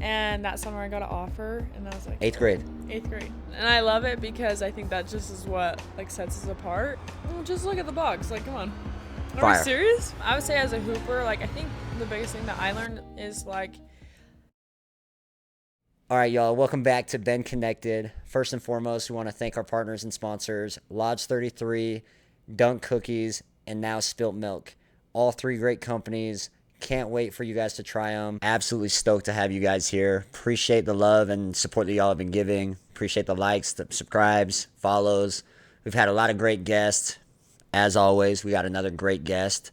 And that summer I got an offer, and I was like, Eighth grade. eighth grade. And I love it because I think that just is what like sets us apart. Well, just look at the box. Like, come on. Are we Fire. serious? I would say as a hooper, like I think the biggest thing that I learned is like All right, y'all. Welcome back to Benconnected. First and foremost, we want to thank our partners and sponsors, Lodge 33, Dunk Cookies, and now Spilt Milk. All three great companies. Can't wait for you guys to try them. Absolutely stoked to have you guys here. Appreciate the love and support that y'all have been giving. Appreciate the likes, the subscribes, follows. We've had a lot of great guests. As always, we got another great guest.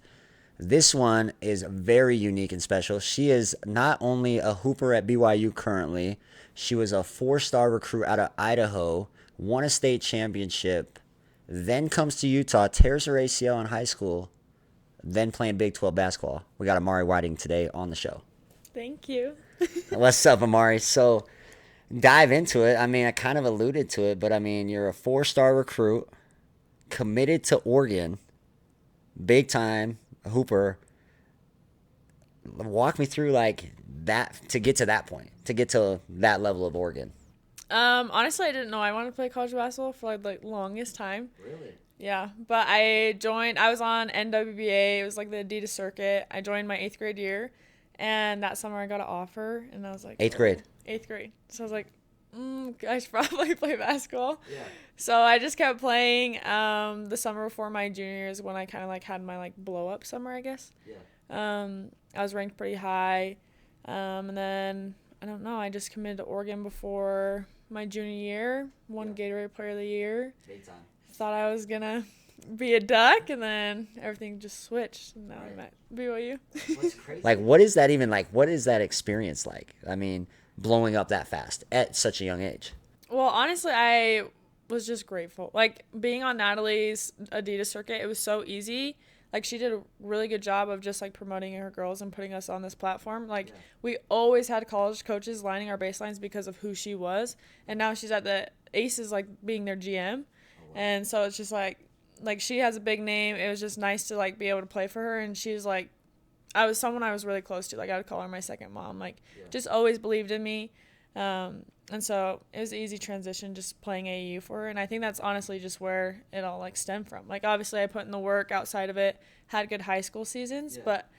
This one is very unique and special. She is not only a hooper at BYU currently, she was a 4-star recruit out of Idaho, won a state championship, then comes to Utah, tears her ACL in high school, then playing Big 12 basketball. We got Amari Whiting today on the show. thank you. What's up, Amari? So dive into it. I mean, I kind of alluded to it, but I mean, you're a 4-star recruit, committed to Oregon, big time hooper. Walk me through like that to get to that point, to get to that level of Oregon. Honestly, I didn't know I wanted to play college basketball for like longest time. Really? Yeah, but I joined. I was on NWBA. It was like the Adidas circuit. I joined my 8th grade year, and that summer I got an offer, and I was like, Eighth grade. 8th grade. So I was like, I should probably play basketball. Yeah. So I just kept playing. The summer before my junior year is when I kind of like had my like blow up summer, I guess. Yeah. I was ranked pretty high, and then I don't know. I just committed to Oregon before my junior year. Won Gatorade Player of the Year. Big time. Thought I was gonna be a Duck, and then everything just switched. And now I'm at BYU. What's crazy? Like, what is that even like? What is that experience like? I mean, blowing up that fast at such a young age. Well, honestly, I was just grateful. Like being on Natalie's Adidas circuit, it was so easy. Like she did a really good job of just like promoting her girls and putting us on this platform. Like we always had college coaches lining our baselines because of who she was, and now she's at the Aces, like being their GM. And so it's just like she has a big name. It was just nice to like be able to play for her, and she's like, I was someone I was really close to. Like I would call her my second mom. Like just always believed in me, and so it was an easy transition just playing AAU for her. And I think that's honestly just where it all like stemmed from. Like obviously I put in the work outside of it, had good high school seasons, but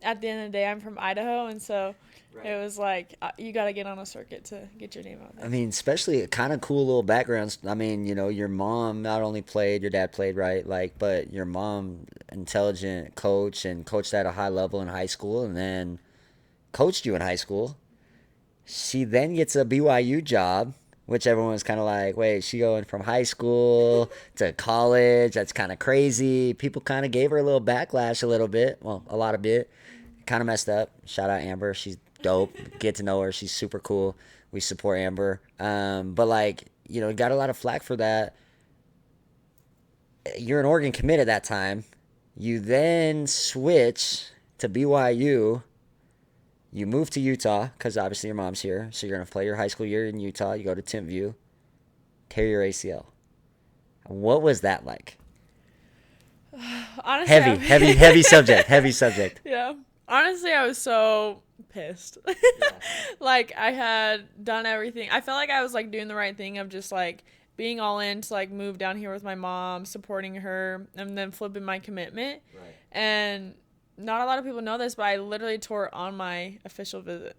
at the end of the day I'm from Idaho, and so it was like you got to get on a circuit to get your name out there. I mean, especially kind of cool little backgrounds. I mean, you know, your mom not only played, your dad played, right? Like, but your mom, intelligent coach and coached at a high level in high school, and then coached you in high school. She then gets a BYU job, which everyone was kind of like, wait, she going from high school to college? That's kind of crazy. People kind of gave her a little backlash a little bit. Well, a lot of bit. Kind of messed up. Shout out Amber. She's dope. Get to know her. She's super cool. We support Amber. But like, you know, got a lot of flack for that. You're an Oregon commit at that time. You then switch to BYU. You move to Utah because obviously your mom's here. So you're going to play your high school year in Utah. You go to Timpview. Tear your ACL. What was that like? Honestly, Heavy subject. Heavy subject. Yeah. Honestly, I was so pissed. Like I had done everything. I felt like I was like doing the right thing of just like being all in to like move down here with my mom, supporting her, and then flipping my commitment. Right. And not a lot of people know this, but I literally tore on my official visit.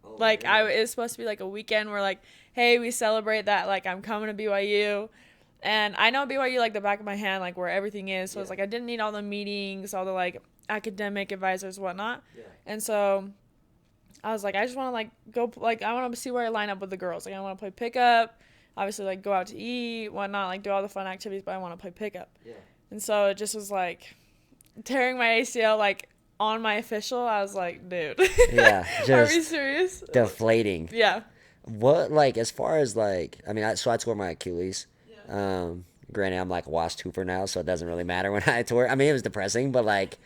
Oh, like really? it was supposed to be like a weekend where like, hey, we celebrate that like I'm coming to BYU. And I know BYU like the back of my hand, like where everything is. So it's like I didn't need all the meetings, all the like academic advisors, whatnot. Yeah. And so I was like, I just want to like go, like I want to see where I line up with the girls. Like I want to play pickup, obviously like go out to eat, whatnot, like do all the fun activities, but I want to play pickup. Yeah. And so it just was like tearing my ACL like on my official. I was like, dude. Yeah. Just are we serious? deflating. Yeah. What, like, as far as like, I mean, I tore my Achilles. Granted, I'm like a washed hooper now, so it doesn't really matter when I tore. I mean, it was depressing, but like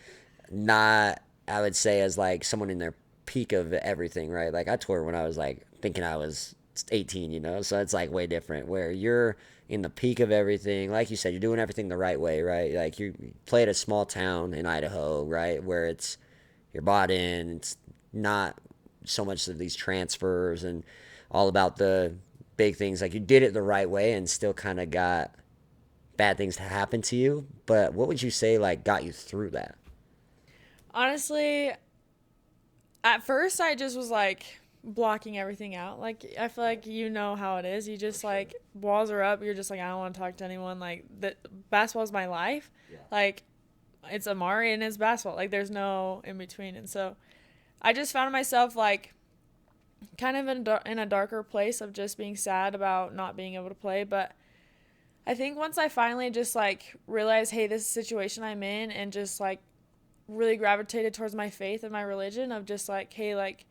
not, I would say, as like someone in their peak of everything, right? Like I tore when I was like thinking I was 18, you know? So it's like way different where you're in the peak of everything. Like you said, you're doing everything the right way, right? Like you play at a small town in Idaho, right? Where you're bought in, it's not so much of these transfers and all about the big things. Like you did it the right way and still kind of got bad things to happen to you. But what would you say like got you through that? Honestly, at first I just was like blocking everything out. Like I feel like you know how it is. You just like walls are up. You're just like I don't want to talk to anyone. Like the basketball is my life. Yeah. Like it's Amari and it's basketball. Like there's no in between. And so I just found myself like kind of in a darker place of just being sad about not being able to play. But I think once I finally just like realized, hey, this is the situation I'm in, and just like really gravitated towards my faith and my religion of just like, hey, like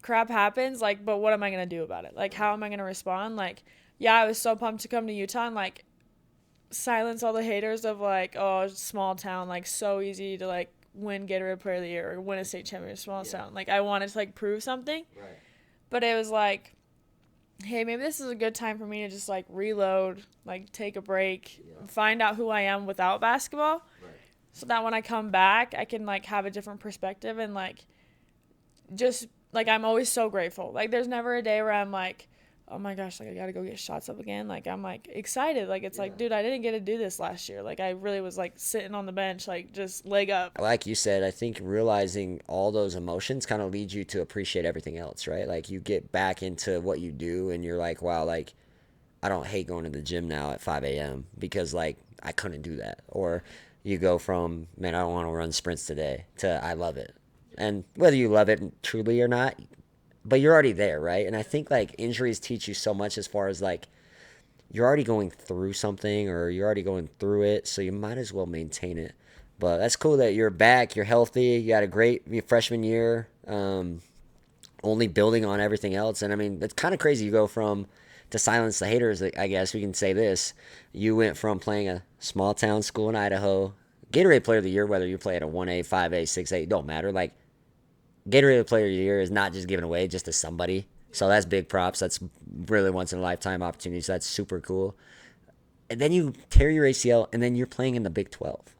crap happens, like, but what am I going to do about it? Like, how am I going to respond? Like, yeah, I was so pumped to come to Utah and like silence all the haters of like, oh, small town, like so easy to like win Gatorade Player of the Year or win a state championship, small town. Like, I wanted to like prove something. Right. But it was like, hey, maybe this is a good time for me to just like reload, like take a break, find out who I am without basketball. Right. So that when I come back, I can like have a different perspective and like just like I'm always so grateful. Like there's never a day where I'm like, oh my gosh, like I gotta go get shots up again. Like I'm like excited. Like it's like, dude, I didn't get to do this last year. Like I really was like sitting on the bench, like just leg up. Like you said, I think realizing all those emotions kind of leads you to appreciate everything else, right? Like you get back into what you do and you're like, wow, like I don't hate going to the gym now at 5 a.m. because like I couldn't do that. Or you go from, man, I don't want to run sprints today to I love it. And whether you love it truly or not, but you're already there, right? And I think like injuries teach you so much as far as like you're already going through something or you're already going through it, so you might as well maintain it. But that's cool that you're back, you're healthy, you had a great freshman year, only building on everything else. And I mean, it's kind of crazy. You go from to silence the haters, I guess we can say this. You went from playing a small town school in Idaho, Gatorade Player of the Year, whether you play at a 1A, 5A, 6A, don't matter. Like Gatorade Player of the Year is not just given away just to somebody. So that's big props. That's really once in a lifetime opportunity. So that's super cool. And then you tear your ACL, and then you're playing in the Big 12.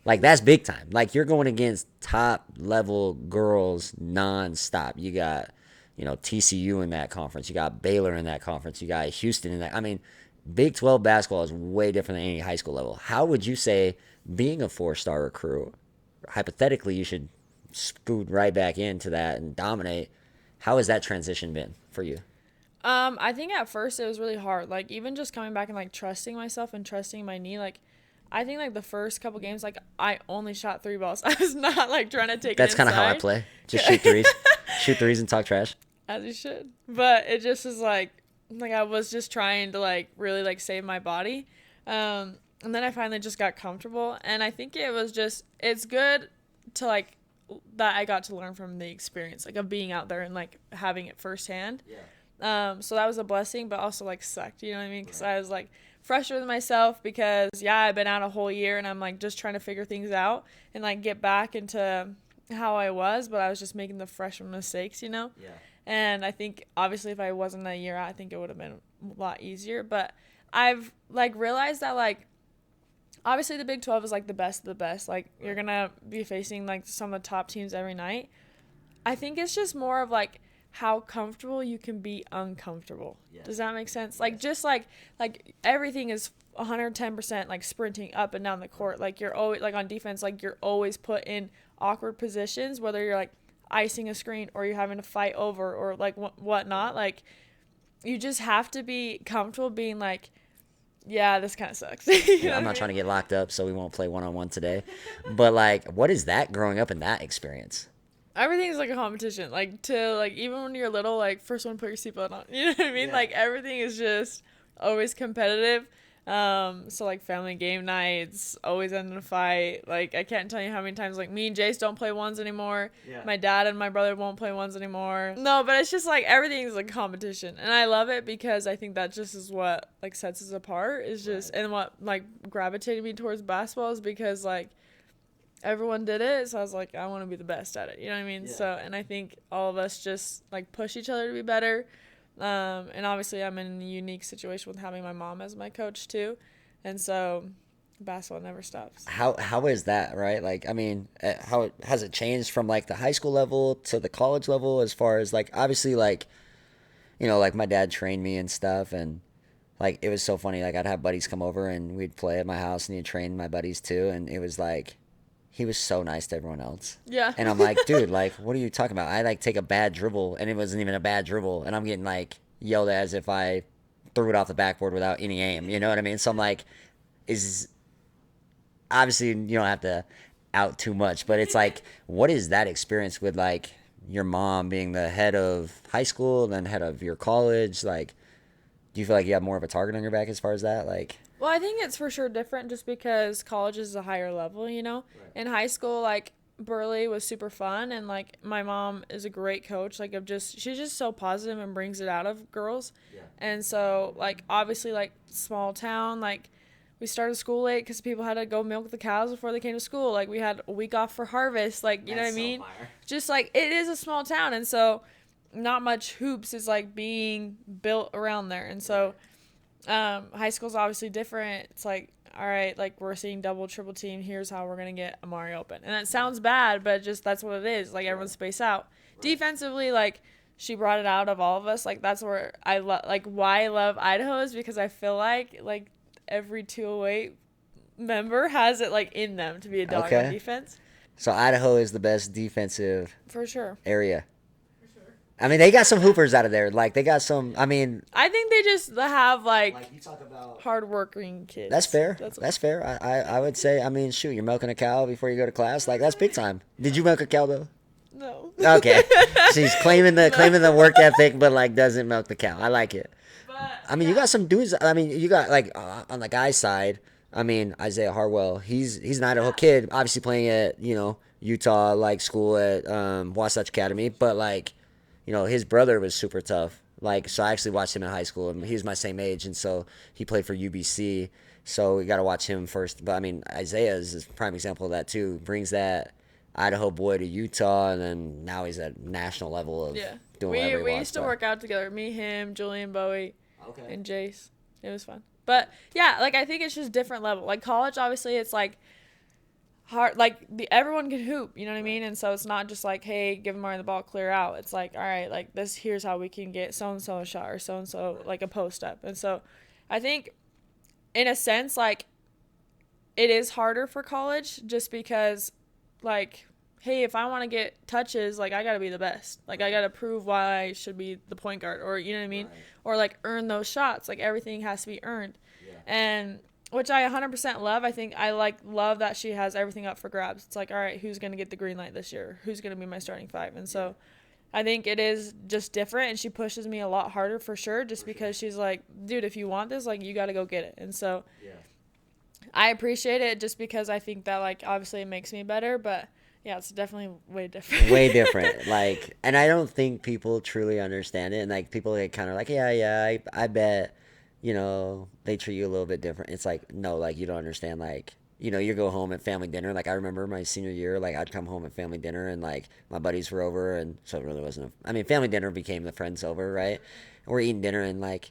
Like that's big time. Like you're going against top level girls nonstop. You got, TCU in that conference. You got Baylor in that conference. You got Houston in that. I mean, Big 12 basketball is way different than any high school level. How would you say being a 4-star recruit, hypothetically, you should scoot right back into that and dominate? How has that transition been for you? I think at first it was really hard. Like even just coming back and like trusting myself and trusting my knee. Like I think like the first couple games, like I only shot 3 balls. I was not like trying to take. That's kind of how I play. Just shoot threes, shoot threes, and talk trash. As you should. But it just was like I was just trying to like really like save my body. And then I finally just got comfortable, and I think it was just it's good to like that I got to learn from the experience, like of being out there and like having it firsthand. Yeah. So that was a blessing, but also like sucked, you know what I mean? Because I was like frustrated with myself because I've been out a whole year and I'm like just trying to figure things out and like get back into how I was, but I was just making the freshman mistakes, Yeah. And I think obviously if I wasn't a year out, I think it would have been a lot easier. But I've like realized that like obviously the Big 12 is like the best of the best. Like you're gonna be facing like some of the top teams every night. I think it's just more of like how comfortable you can be uncomfortable. Yes. Does that make sense? Yes. Like just like everything is 110% like sprinting up and down the court. Like you're always like on defense, like you're always put in awkward positions, whether you're like icing a screen or you're having to fight over or like whatnot. Like you just have to be comfortable being like, yeah, this kind of sucks. Yeah, I'm not trying to get locked up, so we won't play one-on-one today. But like, what is that growing up in that experience? Everything's like a competition. Like to like even when you're little, like first one put your seatbelt on. You know what I mean? Yeah. Like everything is just always competitive. So like family game nights always end in a fight. Like I can't tell you how many times like me and Jace don't play ones anymore. Yeah. My dad and my brother won't play ones anymore. No, but it's just like everything's like competition, and I love it because I think that just is what like sets us apart. Is just and what like gravitated me towards basketball is because like everyone did it, so I was like I want to be the best at it. You know what I mean? Yeah. So and I think all of us just like push each other to be better. And obviously I'm in a unique situation with having my mom as my coach too. And so Basketball never stops. How is that, right? Like, I mean, how has it changed from like the high school level to the college level as far as like obviously like like my dad trained me and stuff and like it was so funny. Like I'd have buddies come over and we'd play at my house and he'd train my buddies too and it was like he was so nice to everyone else. Yeah. And I'm like, dude, like what are you talking about? I like take a bad dribble and it wasn't even a bad dribble and I'm getting like yelled at as if I threw it off the backboard without any aim. You know what I mean? So I'm like, is obviously you don't have to out too much, but it's like, what is that experience with like your mom being the head of high school, then head of your college? Like, do you feel like you have more of a target on your back as far as that? Like, Well, I think it's for sure different just because college is a higher level, you know? Right. In high school, like, Burley was super fun, and, like, my mom is a great coach. Like, she's just so positive and brings it out of girls. Yeah. And so, like, obviously, like, small town, like, we started school late because people had to go milk the cows before they came to school. Like, we had a week off for harvest. Like, you know what I mean? Fire. Just, like, it is a small town, and so not much hoops is, like, being built around there. And so high school's obviously different. It's like, all right, like we're seeing double, triple team. Here's how we're going to get Amari open. And that sounds bad, but just that's what it is. Like everyone's spaced out. Right. Defensively, like she brought it out of all of us. Like that's where I love, like why I love Idaho is because I feel like every 208 member has it like in them to be a dog on defense. So Idaho is the best defensive for sure area. I mean, they got some hoopers out of there. Like, they got some, I mean. I think they just have, like you talk about hard-working kids. That's fair. That's fair. I would say, I mean, shoot, you're milking a cow before you go to class. Like, that's big time. Did you milk a cow, though? No. Okay. She's claiming the work ethic, but, like, doesn't milk the cow. I like it. But, I mean, you got some dudes. I mean, you got, like, on the guy's side, I mean, Isaiah Harwell. He's an Idaho kid, obviously playing at, Utah, like, school at Wasatch Academy. But, like, his brother was super tough. Like, so I actually watched him in high school, and he was my same age, and so he played for UBC. So we got to watch him first. But, I mean, Isaiah is a prime example of that, too. Brings that Idaho boy to Utah, and then now he's at national level of doing whatever he We wants. used to work out together. Me, him, Julian Bowie, and Jace. It was fun. But, yeah, like, I think it's just different level. Like, college, obviously, it's, like, hard, like everyone can hoop, you know what I mean? And so it's not just like, hey, give them the ball, clear out. It's like, all right, like here's how we can get so and so a shot or so and so like a post up. And so I think in a sense, like it is harder for college just because like, hey, if I want to get touches, like I got to be the best. Like I got to prove why I should be the point guard, or you know what I mean? Right. Or like earn those shots. Like everything has to be earned. Yeah. And which I 100% love. I think I love that she has everything up for grabs. It's like, all right, who's going to get the green light this year? Who's going to be my starting five? And so I think it is just different, and she pushes me a lot harder for sure just because she's like, dude, if you want this, like, you got to go get it. And so I appreciate it just because I think that, like, obviously it makes me better, but yeah, it's definitely way different. Way different. Like, and I don't think people truly understand it. And, like, people get kind of like, I bet. They treat you a little bit different. It's like, no, like, you don't understand, like, you go home at family dinner. Like, I remember my senior year, like, I'd come home at family dinner, and, like, my buddies were over, and so it really wasn't family dinner became the friends over, right? And we're eating dinner, and, like,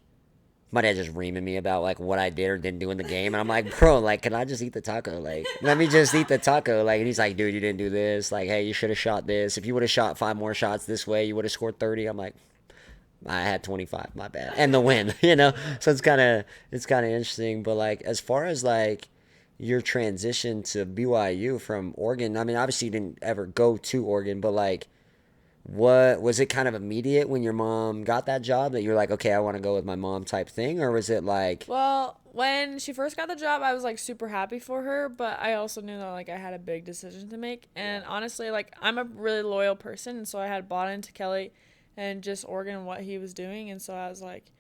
my dad just reaming me about, like, what I did or didn't do in the game, and I'm like, bro, like, can I just eat the taco? Like, let me just eat the taco. Like, and he's like, dude, you didn't do this. Like, hey, you should have shot this. If you would have shot 5 more shots this way, you would have scored 30. I'm like, I had 25, my bad, and the win, So it's kind of interesting. But like, as far as like your transition to BYU from Oregon, I mean, obviously you didn't ever go to Oregon, but like, what was it kind of immediate when your mom got that job that you were like, okay, I want to go with my mom type thing, or was it like? Well, when she first got the job, I was like super happy for her, but I also knew that like I had a big decision to make, and honestly, like I'm a really loyal person, and so I had bought into Kelly and just Oregon and what he was doing. And so I was like,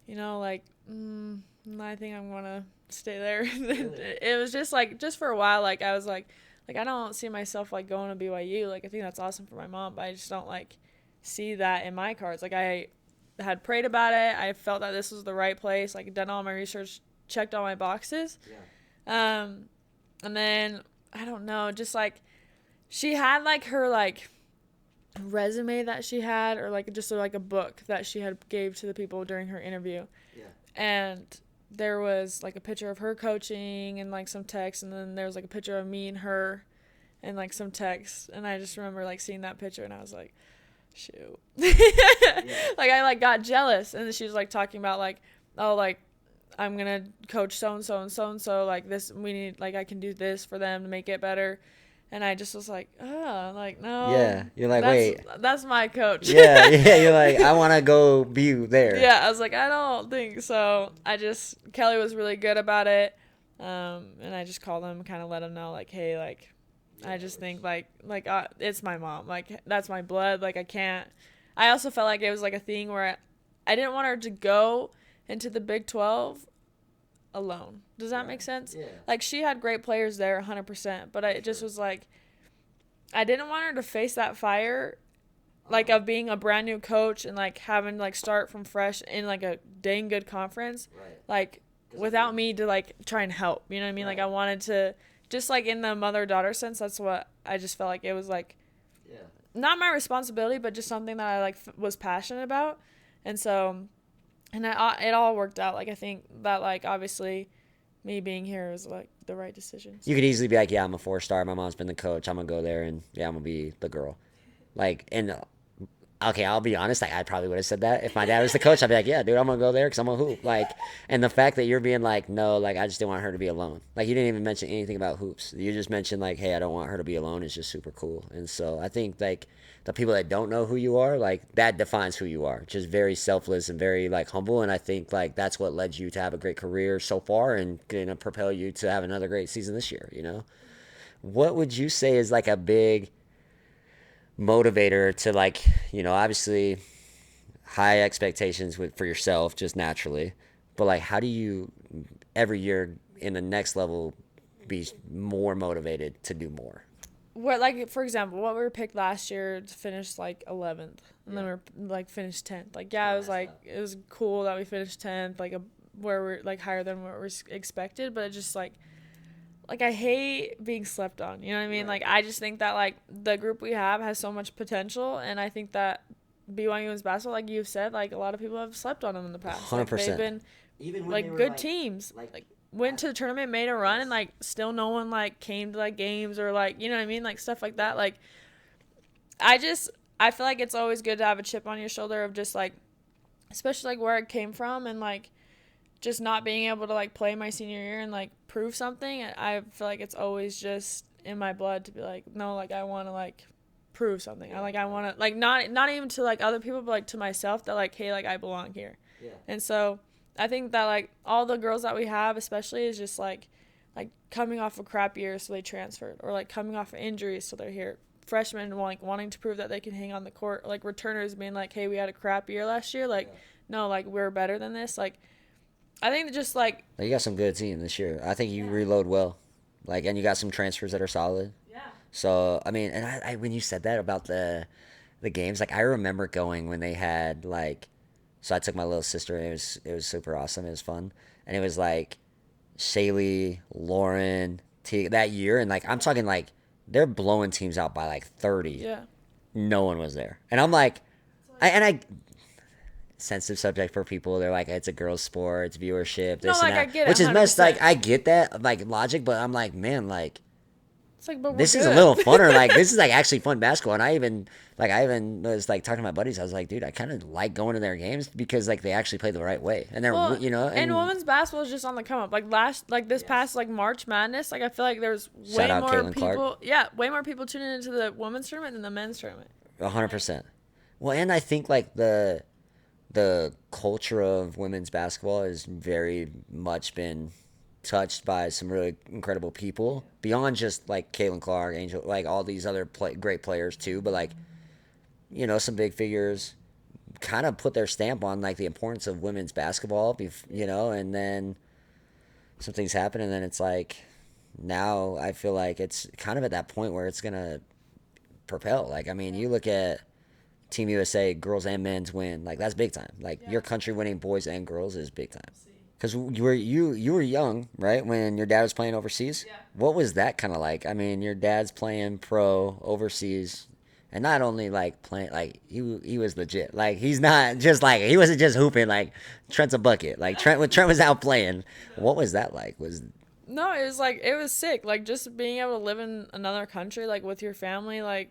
I think I'm going to stay there. It was just like, just for a while, like I was like I don't see myself like going to BYU. Like I think that's awesome for my mom, but I just don't like see that in my cards. Like I had prayed about it. I felt that this was the right place. Like done all my research, checked all my boxes. Yeah. And then I don't know, just like she had like her like resume that she had, or like just like a book that she had gave to the people during her interview. And there was like a picture of her coaching and like some text, and then there was like a picture of me and her and like some text, and I just remember like seeing that picture and I was like, shoot. Like I like got jealous, and then she was like talking about like, oh, like I'm gonna coach so and so and so and so, like this, we need, like I can do this for them to make it better. And I just was like, oh, like no. Yeah, you're like, that's, wait. that's my coach. Yeah, you're like, I want to go be there. Yeah, I was like, I don't think so. Kelly was really good about it. And I just called him, kind of let him know, like, hey, like, I just think, it's my mom. Like, that's my blood. Like, I also felt like it was, like, a thing where I didn't want her to go into the Big 12 alone. Does that make sense? Yeah. Like, she had great players there, 100%. But it just was, like, I didn't want her to face that fire, like, of being a brand new coach and, like, having, like, start from fresh in, like, a dang good conference. Right. Like, without me to, like, try and help. You know what I mean? Right. Like, I wanted to, just, like, in the mother-daughter sense, that's what I just felt like it was, like, not my responsibility, but just something that I, like, was passionate about. And so, and it all worked out. Like, I think that, like, obviously me being here was, like, the right decision. So. You could easily be like, yeah, I'm a 4-star. My mom's been the coach. I'm going to go there, and, yeah, I'm going to be the girl. Like, and okay, I'll be honest. Like, I probably would have said that if my dad was the coach. I'd be like, yeah, dude, I'm gonna go there because I'm a hoop. Like, and the fact that you're being like, no, like, I just didn't want her to be alone. Like, you didn't even mention anything about hoops. You just mentioned like, hey, I don't want her to be alone. It's just super cool. And so I think like the people that don't know who you are, like that defines who you are. Just very selfless and very like humble. And I think like that's what led you to have a great career so far and gonna propel you to have another great season this year. You know, what would you say is like a big motivator to, like, you know, obviously high expectations for yourself just naturally, but like how do you every year in the next level be more motivated to do more? What, like, for example, what we were picked last year to finish like 11th, and then we're like finished 10th. Like, yeah, it was like it was cool that we finished 10th, like where we're like higher than what we expected, but it just like I hate being slept on. You know what I mean? Right. Like, I just think that, like, the group we have has so much potential, and I think that BYU women's basketball, like you've said, like, a lot of people have slept on them in the past. 100%. Like, they've been, even like, good like, teams. Like, went to the tournament, made a run, and, like, still no one, like, came to, like, games or, like, you know what I mean? Like, stuff like that. Like, I feel like it's always good to have a chip on your shoulder of just, like, especially, like, where it came from and, like, just not being able to, like, play my senior year and, like, prove something. I feel like it's always just in my blood to be like, no, like, I want to, like, prove something. I want to, like, not even to, like, other people, but, like, to myself that, like, hey, like, I belong here. Yeah. And so I think that, like, all the girls that we have especially is just, like coming off a crap year so they transferred, or, like, coming off of injuries so they're here. Freshmen, like, wanting to prove that they can hang on the court. Like, returners being like, hey, we had a crap year last year. Like, no, like, we're better than this. Like, I think just, like... You got some good team this year. I think you reload well. Like, and you got some transfers that are solid. Yeah. So, I mean, and I when you said that about the games, like, I remember going when they had, like... So I took my little sister, and it was super awesome. It was fun. And it was, like, Shaylee, Lauren, T that year. And, like, I'm talking, like, they're blowing teams out by, like, 30. Yeah. No one was there. And I'm like... I sensitive subject for people. They're like, it's a girls' sport, it's viewership, this and that. I get it, which is messed. Like, I get that, like, logic, but I'm like, man, like, it's like, but this is a little funner. Like, this is like actually fun basketball. And I even was like talking to my buddies. I was like, dude, I kind of like going to their games because like they actually play the right way, and they're you know. And women's basketball is just on the come up. Like this past like March Madness, like I feel like there's way more Caitlin people. Clark. Yeah, way more people tuning into the women's tournament than the men's tournament. 100%. Well, and I think like the culture of women's basketball has very much been touched by some really incredible people beyond just like Caitlin Clark, Angel, like all these other great players too. But like, you know, some big figures kind of put their stamp on like the importance of women's basketball, you know, and then some things happen, and then it's like now I feel like it's kind of at that point where it's gonna propel. Like, I mean, you look at Team USA, girls and men's win. Like, that's big time. Like, your country winning boys and girls is big time. Because you were young, right, when your dad was playing overseas? Yeah. What was that kind of like? I mean, your dad's playing pro overseas. And not only like playing, like he was legit. Like he's not just like he wasn't just hooping. Like Trent's a bucket. Like Trent when Trent was out playing, what was that like? Was No, it was like it was sick. Like just being able to live in another country, like with your family, like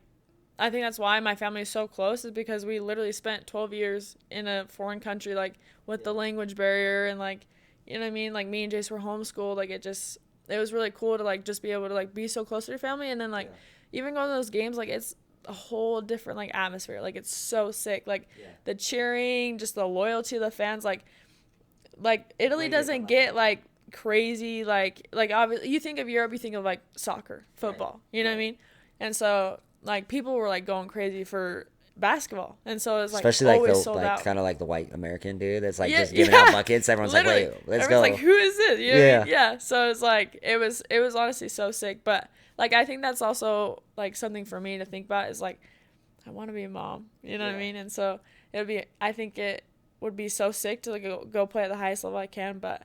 I think that's why my family is so close, is because we literally spent 12 years in a foreign country, like with the language barrier and like, you know what I mean? Like me and Jace were homeschooled. Like it was really cool to like just be able to like be so close to your family. And then like even going to those games, like it's a whole different like atmosphere. Like it's so sick. Like the cheering, just the loyalty of the fans. Like Italy doesn't get like crazy like obviously you think of Europe, you think of like soccer, football, you know what I mean? And so like people were like going crazy for basketball, and so it's like especially like always the sold like out. kind of like the white American dude that's like Yeah, just giving yeah. out buckets. Everyone's Literally. like, wait, let's Everyone's go. like, who is this? You know what I Yeah. mean? Yeah. So it's like it was honestly so sick. But like I think that's also like something for me to think about is like I want to be a mom. You know what I mean? And so I think it would be so sick to like go play at the highest level I can, but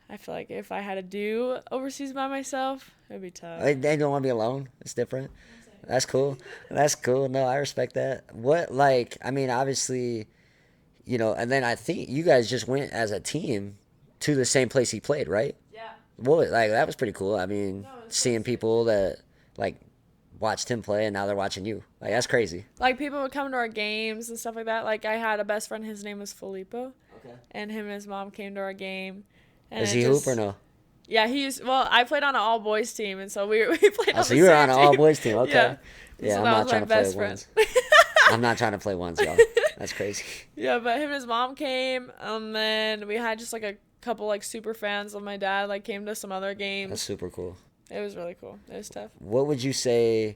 I feel like if I had to do overseas by myself, it'd be tough. They don't want to be alone. It's different. That's cool. That's cool. No, I respect that. What like I mean, obviously, and then I think you guys just went as a team to the same place he played, right? Yeah. Well, like that was pretty cool. I mean, No, it's seeing people that like watched him play and now they're watching you. Like that's crazy. Like people would come to our games and stuff like that. Like I had a best friend, his name was Filippo. Okay. And him and his mom came to our game. And Is he hoop or no? Yeah, I played on an all boys team, and so we played on So the you were same on an team. all boys team. Okay. Yeah. Yeah, So I'm that not was trying my to play best ones. friend. I'm not trying to play ones, y'all. That's crazy. Yeah, but him and his mom came, and then we had just like a couple like super fans of my dad like came to some other games. That's super cool. It was really cool. It was tough. What would you say,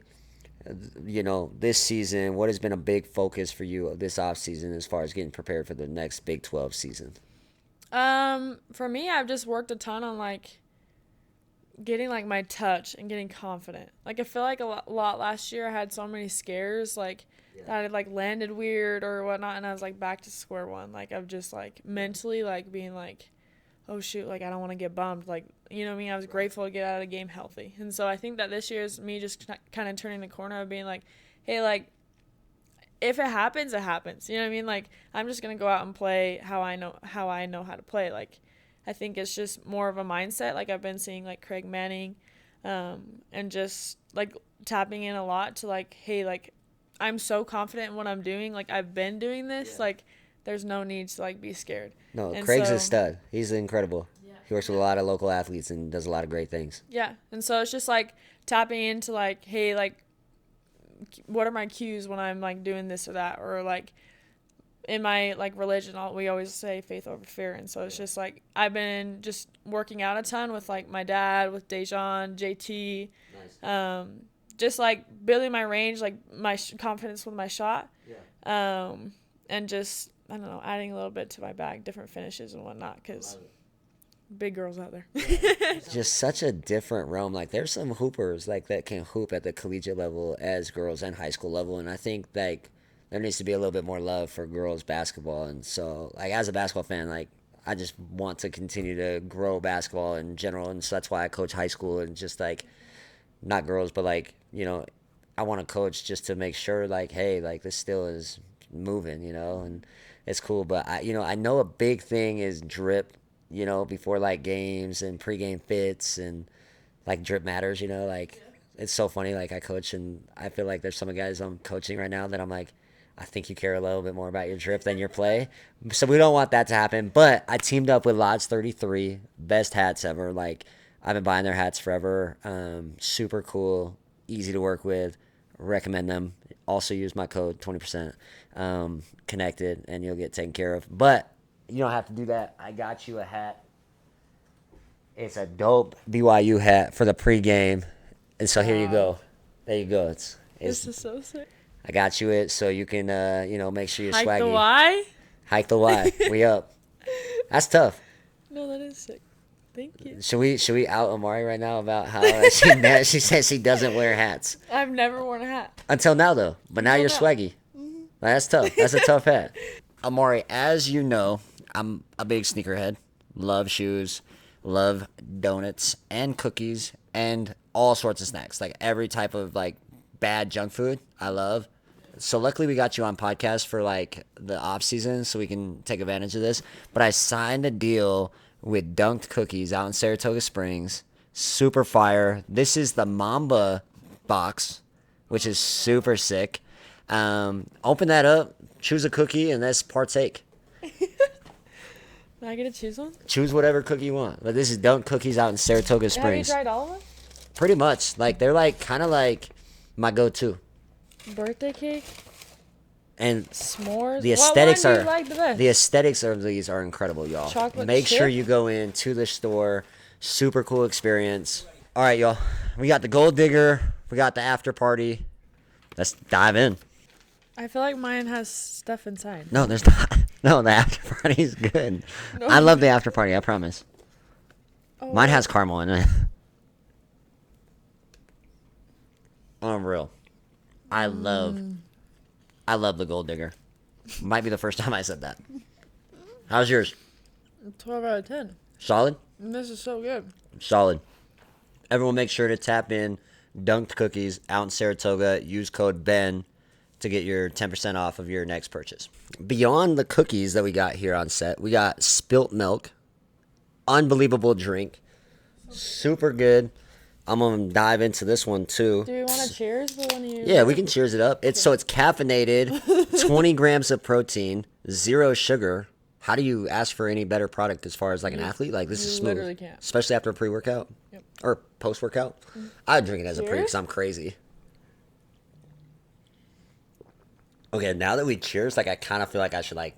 this season, what has been a big focus for you this off season as far as getting prepared for the next Big 12 season? For me, I've just worked a ton on like getting like my touch and getting confident. Like I feel like a lot last year I had so many scares like that I like landed weird or whatnot, and I was like back to square one. Like of just like mentally like being like, oh shoot, like I don't want to get bummed. Like you know what I mean? I was grateful to get out of the game healthy, and so I think that this year is me just kind of turning the corner of being like, hey, like if it happens, it happens. You know what I mean? Like I'm just gonna go out and play how I know how to play. Like I think it's just more of a mindset. Like I've been seeing like Craig Manning, and just like tapping in a lot to like, hey, like I'm so confident in what I'm doing. Like I've been doing this. Yeah. Like there's no need to like be scared. No, and Craig's a stud. He's incredible. Yeah. He works with a lot of local athletes and does a lot of great things. Yeah, and so it's just like tapping into like, hey, like what are my cues when I'm like doing this or that, or like in my like religion we always say faith over fear, and so it's just like I've been just working out a ton with like my dad, with Dejan, JT. Nice. Just like building my range, like my confidence with my shot. Yeah. And just I don't know, adding a little bit to my bag, different finishes and whatnot, because big girls out there. Just such a different realm. Like there's some hoopers like that can hoop at the collegiate level as girls and high school level, and I think like there needs to be a little bit more love for girls basketball. And so like as a basketball fan, like I just want to continue to grow basketball in general, and so that's why I coach high school and just like not girls but like I want to coach just to make sure like hey, like this still is moving, and it's cool. But I know a big thing is drip, before like games and pregame fits, and like drip matters, like it's so funny. Like I coach and I feel like there's some guys I'm coaching right now that I'm like, I think you care a little bit more about your drip than your play. So we don't want that to happen. But I teamed up with Lodge 33, best hats ever. Like I've been buying their hats forever. Super cool, easy to work with. Recommend them. Also use my code 20%, connected, and you'll get taken care of. But you don't have to do that. I got you a hat. It's a dope BYU hat for the pregame. And so here you go. There you go. This is so sick. I got you it so you can, make sure you're Hike swaggy. the Y? Hike the Y. We up. That's tough. No, that is sick. Thank you. Should we out Amari right now about how she says she doesn't wear hats? I've never worn a hat. Until now, though. But now you're swaggy. Mm-hmm. That's tough. That's a tough hat. Amari, as you know, I'm a big sneakerhead. Love shoes. Love donuts and cookies and all sorts of snacks. Like every type of like bad junk food, I love. So luckily we got you on podcast for like the off season, so we can take advantage of this. But I signed a deal with Dunked Cookies out in Saratoga Springs. Super fire. This is the Mamba box, which is super sick. Open that up, choose a cookie, and let's partake. Am I gonna choose one? Choose whatever cookie you want. But this is Dunked Cookies out in Saratoga Springs. Have you tried all of them? Pretty much. Like they're like kind of like my go-to. Birthday cake. And s'mores. The aesthetics what one do you like the best? the aesthetics of these are incredible, y'all. Chocolate Make chip? sure you go into the store. Super cool experience. All right, y'all. We got the Gold Digger. We got the after party. Let's dive in. I feel like mine has stuff inside. No, there's not. No, the after party is good. No. I love the after party. I promise. Oh, Mine has caramel in it. Unreal. I love the Gold Digger. Might be the first time I said that. How's yours? 12 out of 10. Solid? This is so good. Solid. Everyone make sure to tap in Dunked Cookies out in Saratoga. Use code BEN to get your 10% off of your next purchase. Beyond the cookies that we got here on set, we got spilt milk. Unbelievable drink. Super good. I'm going to dive into this one too. Do we want to cheers for when you... Yeah, we can cheers it up. So it's caffeinated, 20 grams of protein, 0 sugar. How do you ask for any better product as far as like an athlete? Like this is smooth. Literally can't. Especially after a pre-workout. Yep. Or post-workout. I'd drink it as a pre because I'm crazy. Okay, now that we cheers, like I kind of feel like I should like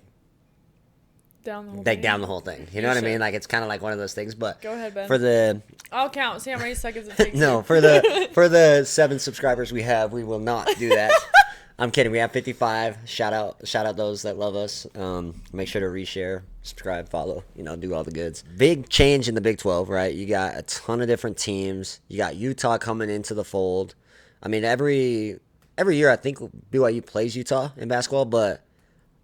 Down the whole take thing. down the whole thing. You know what I mean? Like it's kind of like one of those things. But Go ahead, Ben. for the I'll count. See how many seconds it takes. no, you. for the 7 subscribers we have, we will not do that. I'm kidding. We have 55. Shout out those that love us. Make sure to reshare, subscribe, follow. Do all the goods. Big change in the Big 12, right? You got a ton of different teams. You got Utah coming into the fold. I mean, every year I think BYU plays Utah in basketball, but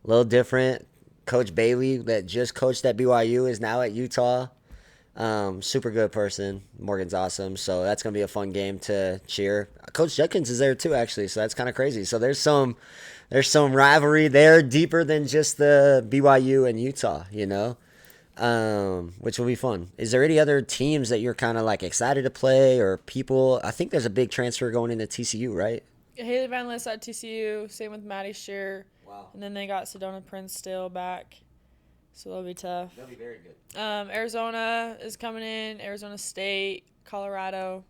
a little different. Coach Bailey that just coached at BYU is now at Utah. Super good person. Morgan's awesome. So that's going to be a fun game to cheer. Coach Judkins is there too, actually. So that's kind of crazy. So there's some rivalry there deeper than just the BYU and Utah, which will be fun. Is there any other teams that you're kind of like excited to play or people? I think there's a big transfer going into TCU, right? Haley Van List at TCU. Same with Maddie Shear. Wow. And then they got Sedona Prince still back. So that'll be tough. That'll be very good. Arizona is coming in. Arizona State, Colorado.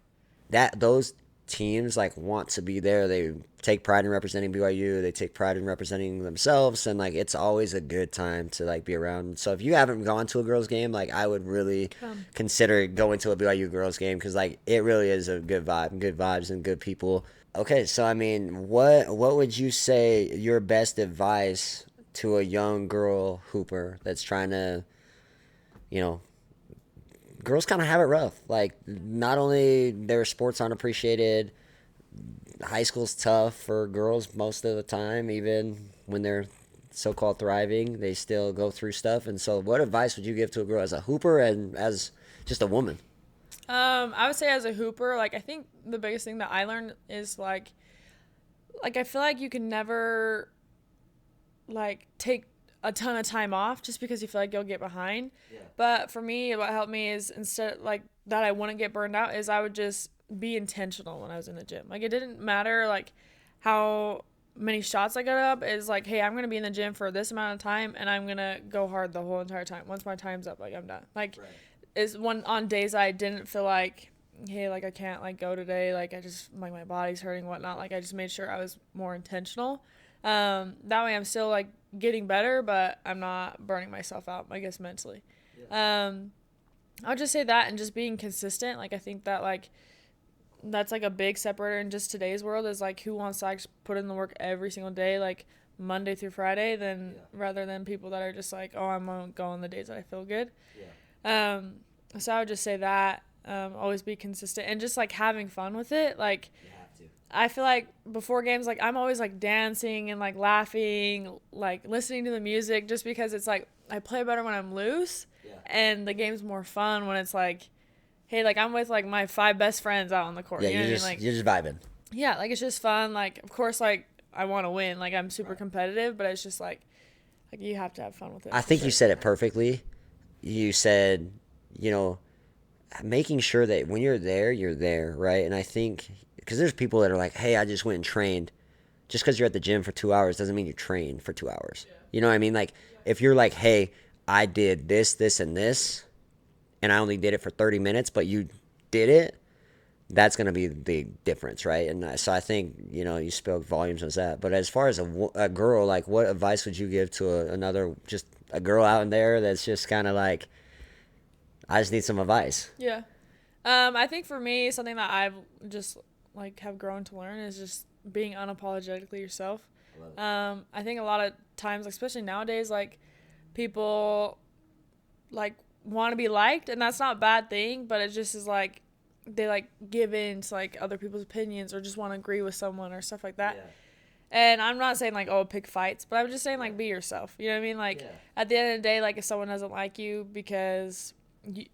Those teams like want to be there. They take pride in representing BYU. They take pride in representing themselves, and like it's always a good time to like be around. So if you haven't gone to a girls game, like I would really consider going to a BYU girls game because like it really is a good vibe, good vibes, and good people. Okay, so I mean, what would you say your best advice to a young girl hooper that's trying to, girls kind of have it rough. Like, not only their sports aren't appreciated, high school's tough for girls most of the time, even when they're so-called thriving, they still go through stuff. And so what advice would you give to a girl as a hooper and as just a woman? I would say as a hooper, like, I think the biggest thing that I learned is, like I feel like you can never, like, take a ton of time off just because you feel like you'll get behind. Yeah. But for me, what helped me is instead, like, that I wouldn't get burned out is I would just be intentional when I was in the gym. Like, it didn't matter, like, how many shots I got up. Is like, hey, I'm going to be in the gym for this amount of time, and I'm going to go hard the whole entire time. Once my time's up, like, I'm done. Like, right. Is one on days I didn't feel like, hey, like, I can't, like, go today. Like, I just, like, my body's hurting, whatnot. Like, I just made sure I was more intentional. That way I'm still, like, getting better, but I'm not burning myself out, I guess, mentally. Yeah. I would just say that and just being consistent. Like, I think that, like, that's, like, a big separator in just today's world is, like, who wants to, like, put in the work every single day, like, Monday through Friday, rather than people that are just like, oh, I'm going to go on the days that I feel good. Yeah. So I would just say that. Always be consistent and just, like, having fun with it. Like, I feel like before games, like, I'm always, like, dancing and, like, laughing, like, listening to the music just because it's, like, I play better when I'm loose. Yeah. And the game's more fun when it's, like, hey, like, I'm with, like, my 5 best friends out on the court. Yeah, you know what I mean? Like, you're just vibing. Yeah, like, it's just fun. Like, of course, like, I want to win. Like, I'm super competitive, but it's just like you have to have fun with it. I think you said it perfectly. You said, you know, making sure that when you're there, right? And I think, because there's people that are like, hey, I just went and trained. Just because you're at the gym for 2 hours doesn't mean you trained for 2 hours. You know what I mean? Like, if you're like, hey, I did this, this, and this, and I only did it for 30 minutes, but you did it, that's going to be the big difference, right? And so I think, you know, you spoke volumes on that. But as far as a girl, like, what advice would you give to another, just a girl out in there that's just kind of like, I just need some advice? Yeah. I think for me, something that I've just, like, have grown to learn is just being unapologetically yourself. I think a lot of times, especially nowadays, like, people, like, want to be liked, and that's not a bad thing, but it just is, like, they, like, give in to, like, other people's opinions or just want to agree with someone or stuff like that. Yeah. And I'm not saying, like, oh, pick fights, but I'm just saying, like, be yourself. You know what I mean? Like, at the end of the day, like, if someone doesn't like you because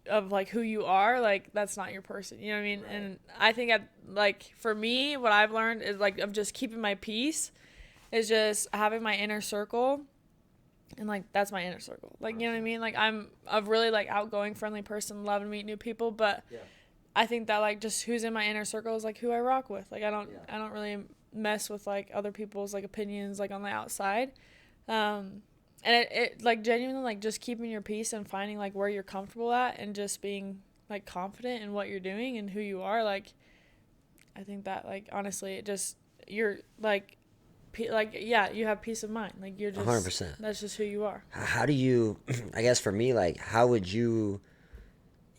of, like, who you are, like, that's not your person. You know what I mean? Right. And I think, like, for me, what I've learned is, like, of just keeping my peace is just having my inner circle. And, like, that's my inner circle. Like, you know what I mean? Like, I'm a really, like, outgoing, friendly person, love to meet new people, but I think that, like, just who's in my inner circle is, like, who I rock with. Like, I don't really mess with, like, other people's, like, opinions, like, on the outside. And it like, genuinely, like, just keeping your peace and finding, like, where you're comfortable at and just being, like, confident in what you're doing and who you are. Like, I think that, like, honestly, it just, you're, like, yeah, you have peace of mind. Like, you're just 100%. That's just who you are. How do you, I guess for me, like, how would you,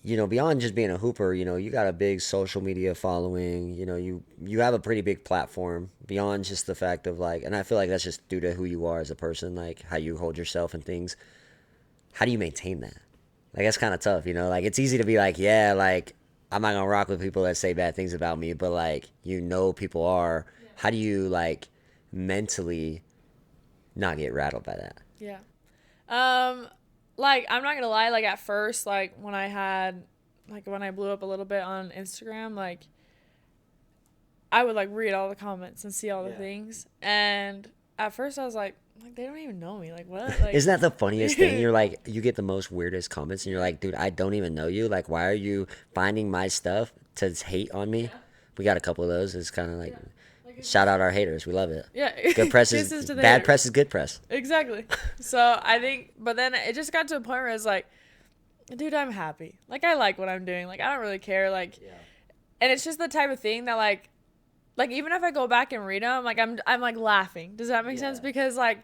you know, beyond just being a hooper, you know, you got a big social media following, you know, you have a pretty big platform beyond just the fact of, like, and I feel like that's just due to who you are as a person, like how you hold yourself and things. How do you maintain that? Like, that's kind of tough, you know, like, it's easy to be like, yeah, like, I'm not gonna rock with people that say bad things about me, but, like, you know, people are. How do you, like, mentally not get rattled by that? Yeah. Like, I'm not gonna lie, like, at first, like, when I blew up a little bit on Instagram, like, I would, like, read all the comments and see all the things, and at first I was like, they don't even know me, like, what? Like, isn't that the funniest thing? You're like, you get the most weirdest comments, and you're like, dude, I don't even know you. Like, why are you finding my stuff to hate on me? We got a couple of those. It's kind of like, shout out our haters. We love it. Yeah. Good press is bad haters. Press is good press. Exactly. So I think, but then it just got to a point where it's like, dude, I'm happy. Like, I like what I'm doing. Like, I don't really care. Like, and it's just the type of thing that, like even if I go back and read them, like, I'm like laughing. Does that make sense? Because, like,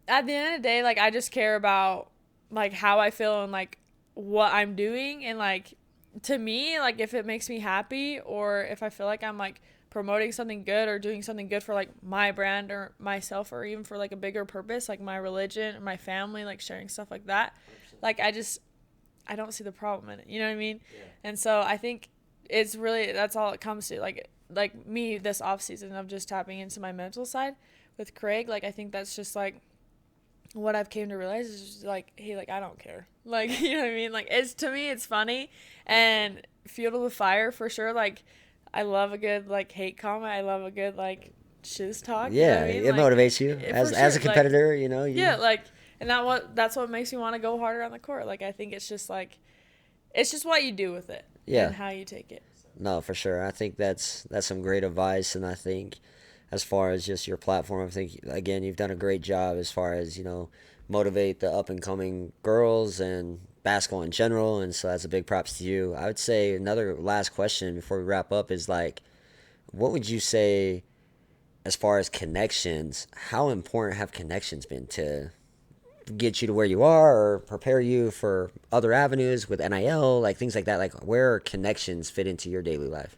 at the end of the day, like, I just care about, like, how I feel and, like, what I'm doing. And, like, to me, like, if it makes me happy or if I feel like I'm, like, promoting something good or doing something good for, like, my brand or myself or even for, like, a bigger purpose, like my religion or my family, like, sharing stuff like that, 100%. Like, I don't see the problem in it. You know what I mean? Yeah. And so I think it's really, that's all it comes to. Like me this off season of just tapping into my mental side with Craig. Like, I think that's just, like, what I've came to realize is just, like, hey, like, I don't care. Like, you know what I mean? Like, to me, it's funny and fueled with fire for sure. Like, I love a good, like, hate comment. I love a good, like, shiz talk. Yeah, you know what I mean? It motivates you as a competitor, like, you know. Yeah, like, and that's what makes me want to go harder on the court. Like, I think it's just, like, it's just what you do with it and how you take it. No, for sure. I think that's some great advice, and I think as far as just your platform, I think, again, you've done a great job as far as, you know, motivate the up-and-coming girls and basketball in general, and so that's a big props to you. I would say another last question before we wrap up is, like, what would you say as far as connections, how important have connections been to get you to where you are or prepare you for other avenues with NIL, like things like that? Like, where connections fit into your daily life?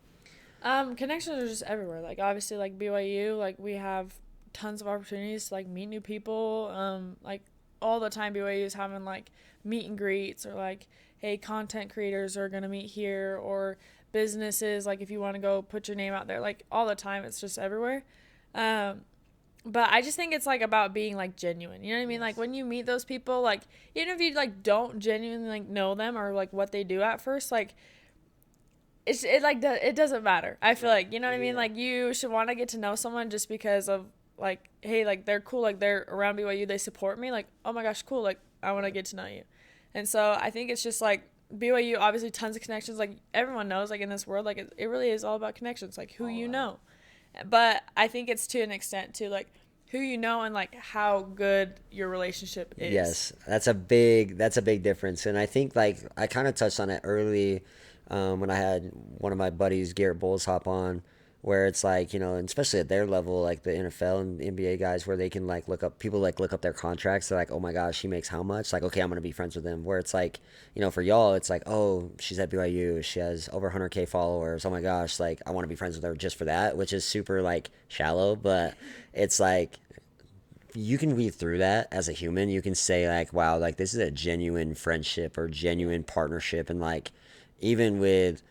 Connections are just everywhere. Like, obviously, like, BYU, like, we have tons of opportunities to, like, meet new people. Like, all the time BYU is having, like, meet and greets or, like, hey, content creators are going to meet here, or businesses, like, if you want to go put your name out there, like, all the time. It's just everywhere. But I just think it's, like, about being, like, genuine. You know what I mean? Like, when you meet those people, like, even if you, like, don't genuinely, like, know them or, like, what they do at first, like, it doesn't matter. I feel like, you know what I mean? Like, you should want to get to know someone just because of, like, hey, like they're cool, like they're around BYU, they support me, like, oh my gosh, cool, like I want to get to know you. And so I think it's just like BYU, obviously tons of connections, like everyone knows, like in this world, like it really is all about connections, like who you know. But I think it's to an extent to like who you know and like how good your relationship is. Yes, that's a big difference, and I think like I kind of touched on it early when I had one of my buddies, Garrett Bowles, hop on, where it's like and especially at their level, like the NFL and the NBA guys, where they can like look up their contracts. They're like, oh my gosh, he makes how much? Like, okay, I'm gonna be friends with him. Where it's like, for y'all, it's like, oh, she's at BYU, she has over 100K followers. Oh my gosh, like I want to be friends with her just for that, which is super like shallow, but it's like you can read through that as a human. You can say like, wow, like this is a genuine friendship or genuine partnership. And like, even with,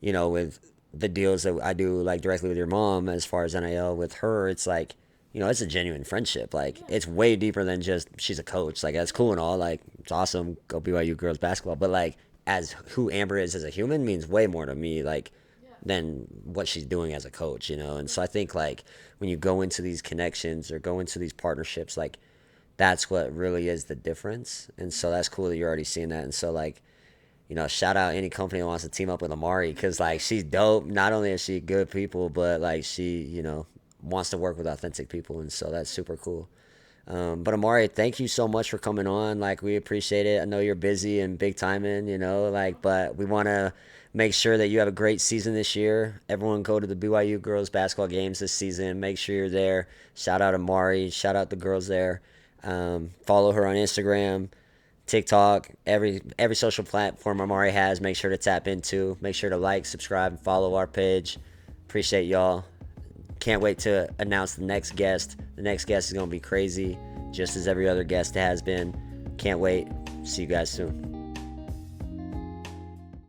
with the deals that I do like directly with your mom, as far as NIL with her, it's like, it's a genuine friendship. Like it's way deeper than just, she's a coach. Like that's cool and all, like it's awesome. Go BYU girls basketball. But like as who Amber is as a human means way more to me. Like, than what she's doing as a coach, And so I think like when you go into these connections or go into these partnerships, like that's what really is the difference. And so that's cool that you're already seeing that. And so like, shout out any company that wants to team up with Amari, because like she's dope. Not only is she good people, but like she, wants to work with authentic people. And so that's super cool. But Amari, thank you so much for coming on. Like we appreciate it. I know you're busy and big timing, like, but we want to make sure that you have a great season this year. Everyone go to the BYU girls basketball games this season. Make sure you're there. Shout out Amari. Shout out the girls there. Follow her on Instagram, TikTok, every social platform Amari has. Make sure to tap into. Make sure to like, subscribe, and follow our page. Appreciate y'all. Can't wait to announce the next guest. The next guest is going to be crazy, just as every other guest has been. Can't wait. See you guys soon.